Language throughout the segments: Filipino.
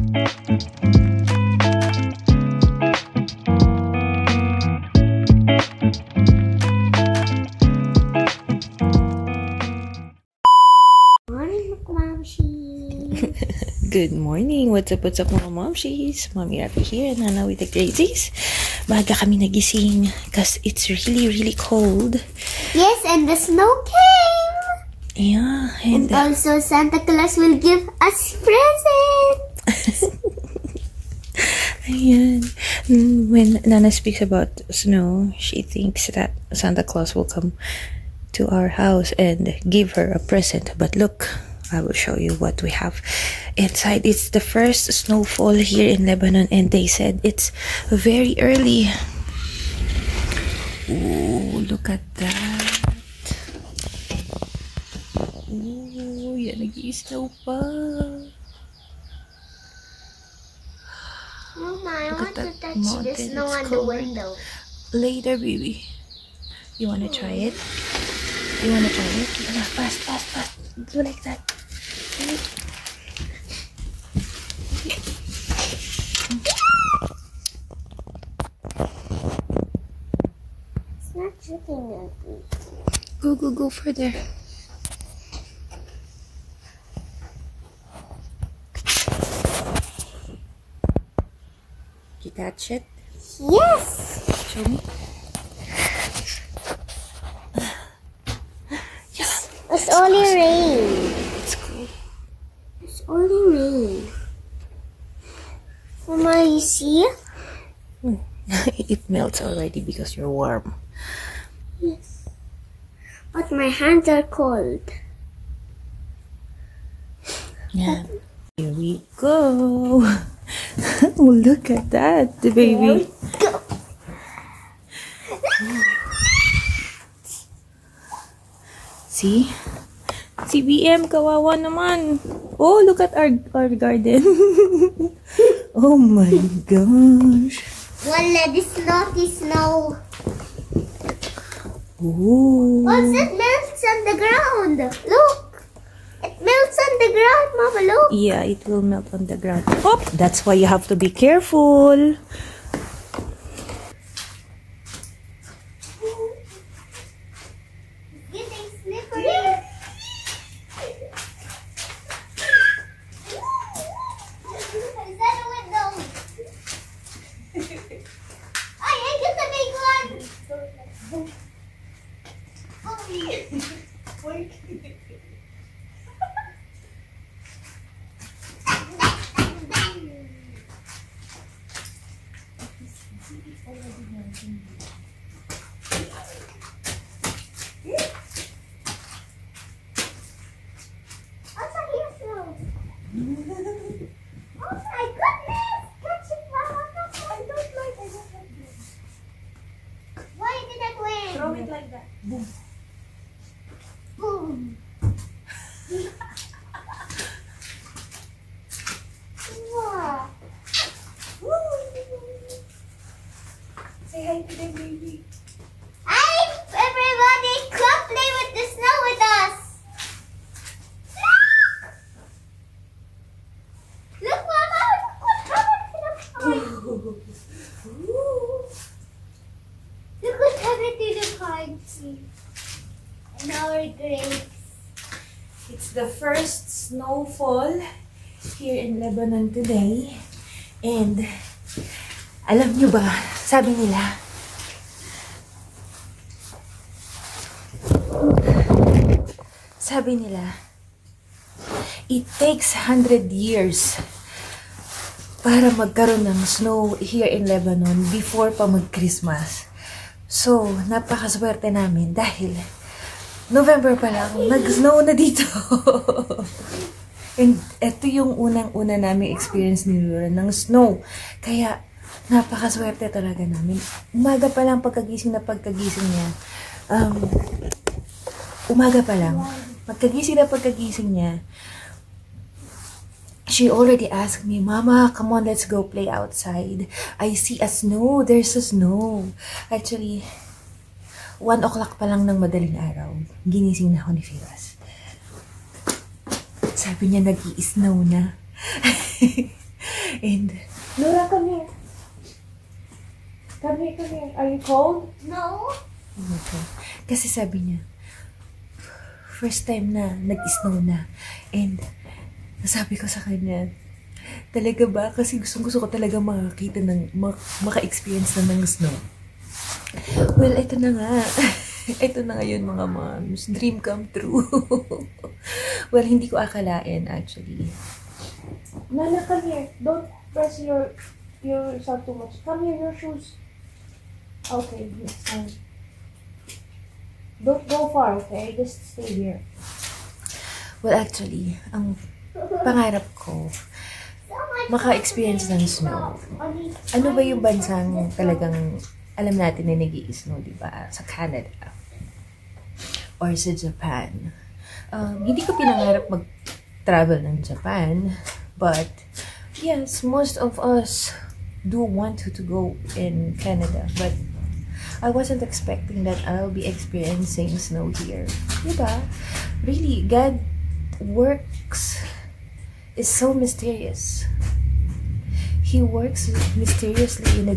Good morning! What's up mga momshies? Mommy Rafi here and Nana with the crazies. Maaga kami nagising because it's really cold. Yes, and the snow came! Yeah, and also Santa Claus will give us presents! Ayan. When Nana speaks about snow, she thinks that Santa Claus will come to our house and give her a present. But look, I will show you what we have inside. It's the first snowfall here in Lebanon, and they said it's very early. Ooh, look at that. Ooh, yan, nag-i-snow pa. Mama, I want to touch the snow on the window. Later, baby. You wanna try it? You wanna try it? Fast. Do like that. It's not shooting at me. Go further. You catch it? Yes! Show me. It's only rain. It's cool. It's only rain. Mama, you see? It melts already because you're warm. Yes. But my hands are cold. Yeah. Here we go. Oh, look at that, the baby. Go. See? Si BM, kawawa naman. Oh, look at our garden. Oh my gosh. Wala, this naughty snow. Oh. What's it melts on the ground? Look. It melts on the ground, Mama, look. Yeah, it will melt on the ground. Oh, that's why you have to be careful. Getting slippery. Is that a window? I get the big one. What's a here snow? Oh my goodness! Catch it, Mama. Catch it. I don't like this. Why did that win? Throw it like that. Boom. Boom. Wow. Say hi to the baby. Hi, everybody! Come play with the snow with us. Look, Mama! Look what happened to the cards. And our grapes. It's the first snowfall here in Lebanon today. And alam nyo ba, sabi nila, it takes 100 years para magkaroon ng snow here in Lebanon before pa mag-Christmas. So, napakaswerte namin dahil November pa lang, nag-snow na dito. And ito yung unang-una namin experience ni Lura ng snow. Kaya, napakaswerte talaga namin. Umaga pa lang pagkagising niya. Umaga pa lang. Pagkagising niya, she already asked me, Mama, come on, let's go play outside. I see a snow. There's a snow. Actually, 1 o'clock pa lang ng madaling araw. Ginising na ako ni Firas. Sabi niya, nag-i-snow na. And, Nora, come here. Come here, come here. Are you cold? No. Okay. Kasi sabi niya, first time na nag-snow na. And, nasabi ko sa kanya, talaga ba? Kasi gusto ko talaga makakita ng, maka-experience na ng snow. Well, ito na nga. Ito na ngayon mga moms. Dream come true. Well, hindi ko akalain actually. Nana, come here. Don't press yourself too much. Come here, your shoes. Okay, it's fine. Don't go far, okay? Just stay here. Well, actually, ang pangarap ko, maka-experience ng snow. Ano ba yung bansang talagang alam natin na nag-i-snow, di ba? Sa Canada. Or sa Japan. Hindi ko pinangarap mag-travel ng Japan. But, yes, most of us do want to go in Canada. But, I wasn't expecting that I'll be experiencing snow here. Diba? Really, God works is so mysterious. He works mysteriously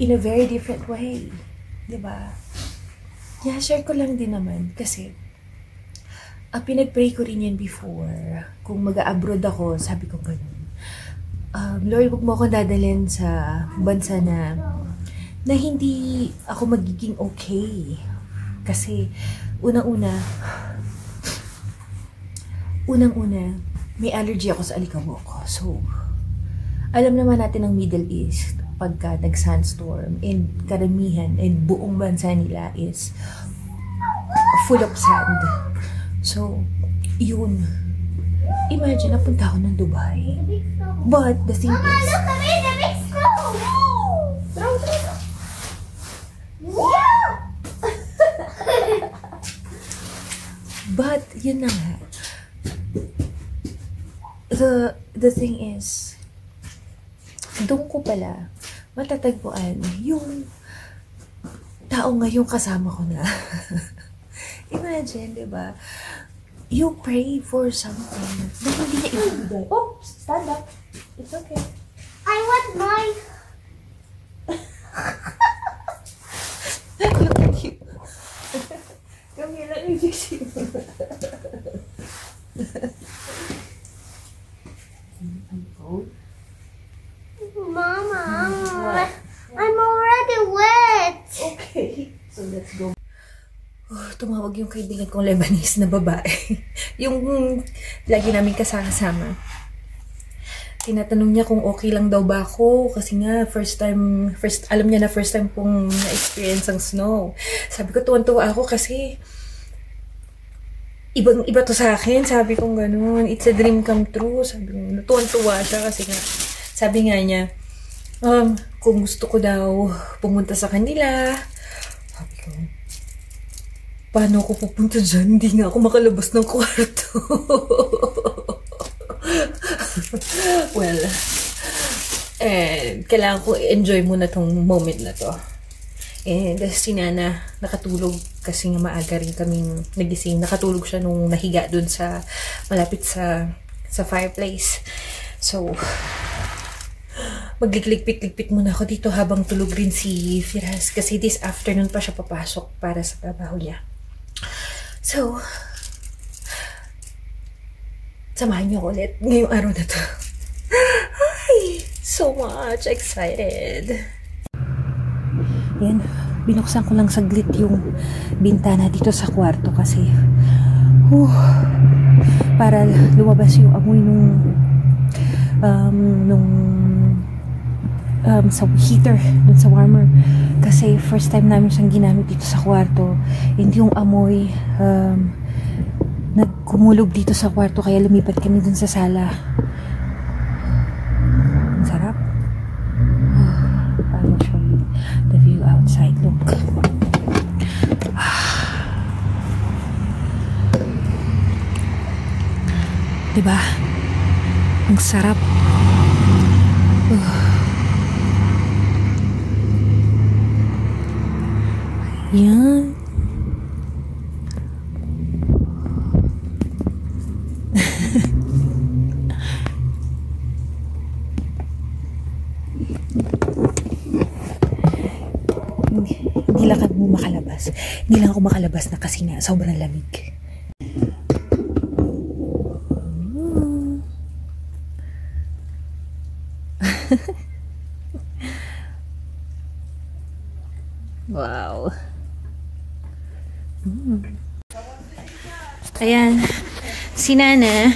in a very different way. Diba? Yeah, share ko lang din naman kasi pinag-pray ko rin yan before. Kung mag-abroad ako, sabi ko ganun. Lord, huwag mo akong dadalhin sa bansa na hindi ako magiging okay. Kasi unang-una, may allergy ako sa alikabok ko. So, alam naman natin ng Middle East, pagka nag-sandstorm, and karamihan, and buong bansa nila is full of sand. So, yun. Imagine, napunta ako ng Dubai. But, the thing Mama, is... look at me, the big snow! Throw. Yeah! But, yun na nga. The thing is, doon ko pala matatagpuan yung tao ngayong kasama ko na. Imagine, di ba? You pray for something. Then hindi niya ibigay. Oh, stand up. It's okay. I want my... Look at you. Come here, let me fix you. I'm cold. Mama, What? I'm already wet. Okay, so let's go. Oh, tumawag yung kaibigan kong Lebanese na babae. Yung lagi namin kasama. Tinatanong niya kung okay lang daw ba ako kasi nga alam niya na first time pong na-experience ang snow. Sabi ko tuwan-tuwa ako kasi iba to sa akin. Sabi ko ganun, it's a dream come true. Sabi ko, natuwan-tuwa siya kasi nga sabi nga niya, kung gusto ko daw pumunta sa kanila. Sabi ko, paano ako pupunta dyan? Hindi nga ako makalabas ng kwarto. Well, kailangan ko enjoy muna tong moment na to. And si Nana nakatulog kasi nga maaga rin kaming nagising. Nakatulog siya nung nahiga dun sa malapit sa fireplace. So, magligligpit-ligpit muna ako dito habang tulog rin si Firas kasi this afternoon pa siya papasok para sa trabaho niya. So, samahan niyo ko ulit ngayong araw na to. Ay, so much excited. Yan, binuksan ko lang saglit yung bintana dito sa kwarto kasi para lumabas yung amoy sa heater, dun sa warmer. Kasi first time namin siyang ginamit dito sa kwarto. Hindi yung amoy nagkumulog dito sa kwarto kaya lumipat kami dun sa sala. Ang sarap. I'll show you the view outside. Look. Diba? Ang sarap. Yan. Hindi lang kami makalabas. Hindi lang ako makalabas na kasi nga sobrang lamig. Wow. Ayan. Si Nana,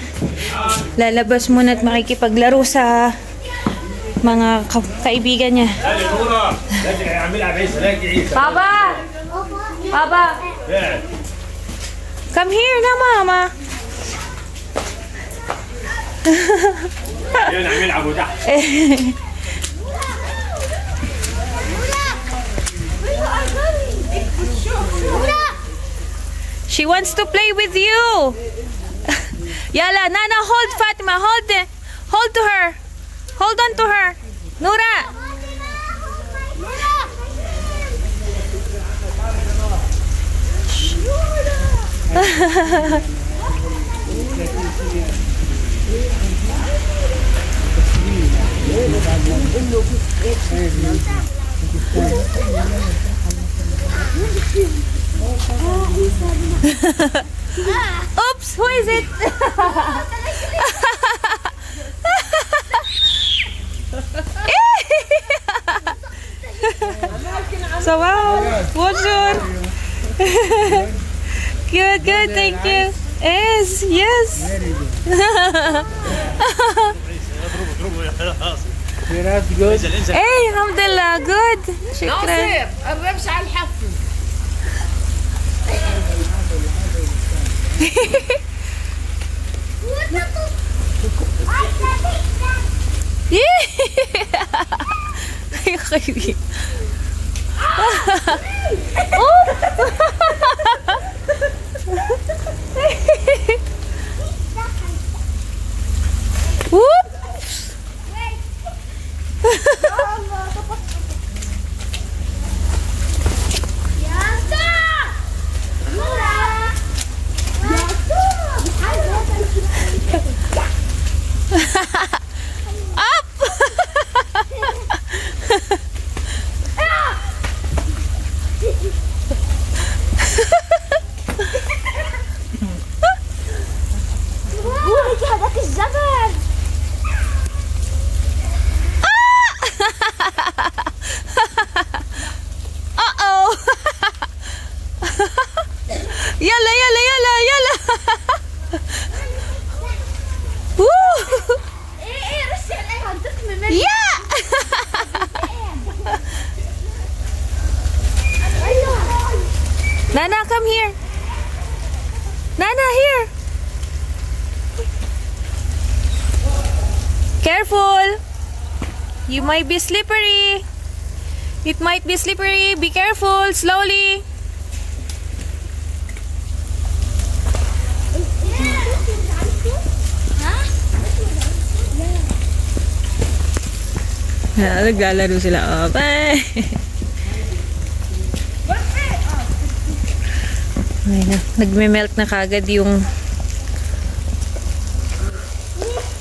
lalabas muna at makikipaglaro sa mga kaibigan niya. Papa! Papa! Come here na, Mama. She wants to play with you. Yala, Nana, hold Fatima. Hold to her. Hold on to her. Nura. Oops, who is it? So wow, bonjour. Good, thank you. Yes. Hey, alhamdulillah, good. شكرا. الرمش على الحفل. يا خيبي. هذاك الجبل. يلا يلا يلا يلا. ايه رشي عليها الدكمة من يا Nana, come here. Nana, here. Careful. You might be slippery. It might be slippery. Be careful. Slowly. Naglalaro sila. Oh, bye. Nagme-melt na kagad yung...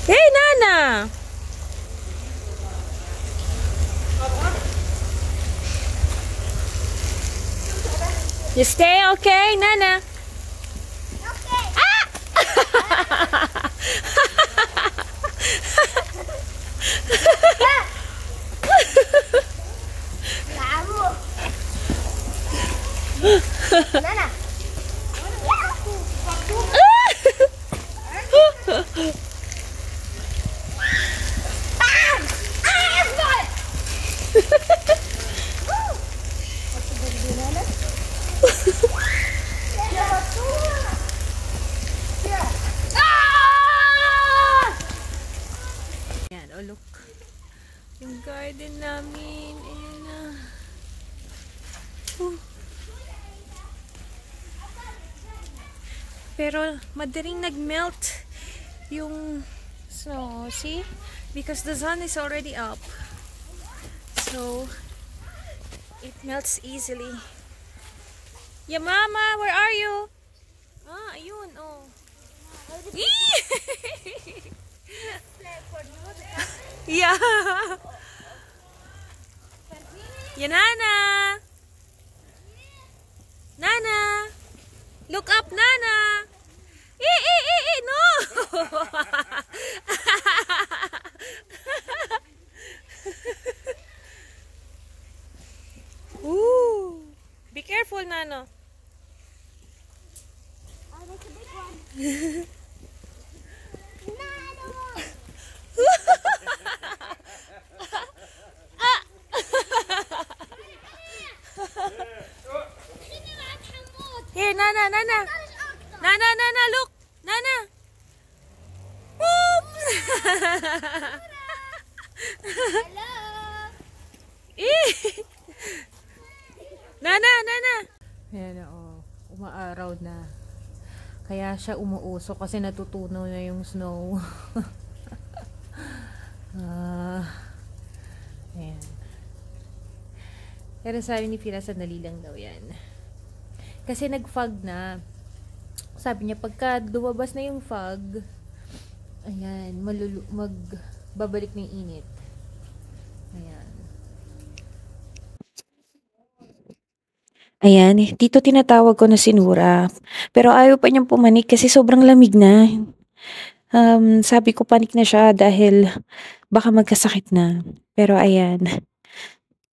Hey, Nana! You stay okay, Nana? Okay. Ah! Nana. Yan, oh look. Yung garden namin. Ayan na. Pero madaling nag-melt yung snow. See? Because the sun is already up. So, it melts easily. Yeah, Mama, where are you? Ah, ayun, oh. Yeah. Yeah, Nana! Nana! Look up, Nana! No! Ooh! Be careful, Nano. Oh, that's a big one. No, I don't want. Here, Nana, Nana. Nana, Nana, look. Nana. Oops. Hello. Nana, Nana. Ayan, umaaraw na. Kaya siya umuusok kasi natutunaw na yung snow. Ayan. Pero sabi ni Fira, sandali lang daw yan. Kasi nag-fog na. Sabi niya, pagka lumabas na yung fog, ayan, magbabalik na yung init. Ayan. Ayan, dito tinatawag ko na si Nura. Pero ayaw pa niyang pumanik kasi sobrang lamig na. Sabi ko panik na siya dahil baka magkasakit na. Pero ayan,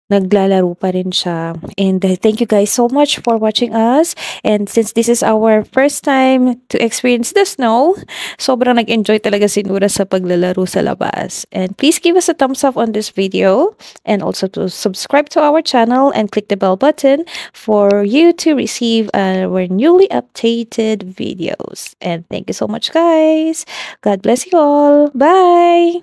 naglalaro pa rin siya. And thank you guys so much for watching us. And since this is our first time to experience the snow, sobrang nag-enjoy talaga si Nura sa paglalaro sa labas. And please give us a thumbs up on this video. And also to subscribe to our channel and click the bell button for you to receive our newly updated videos. And thank you so much, guys. God bless you all. Bye!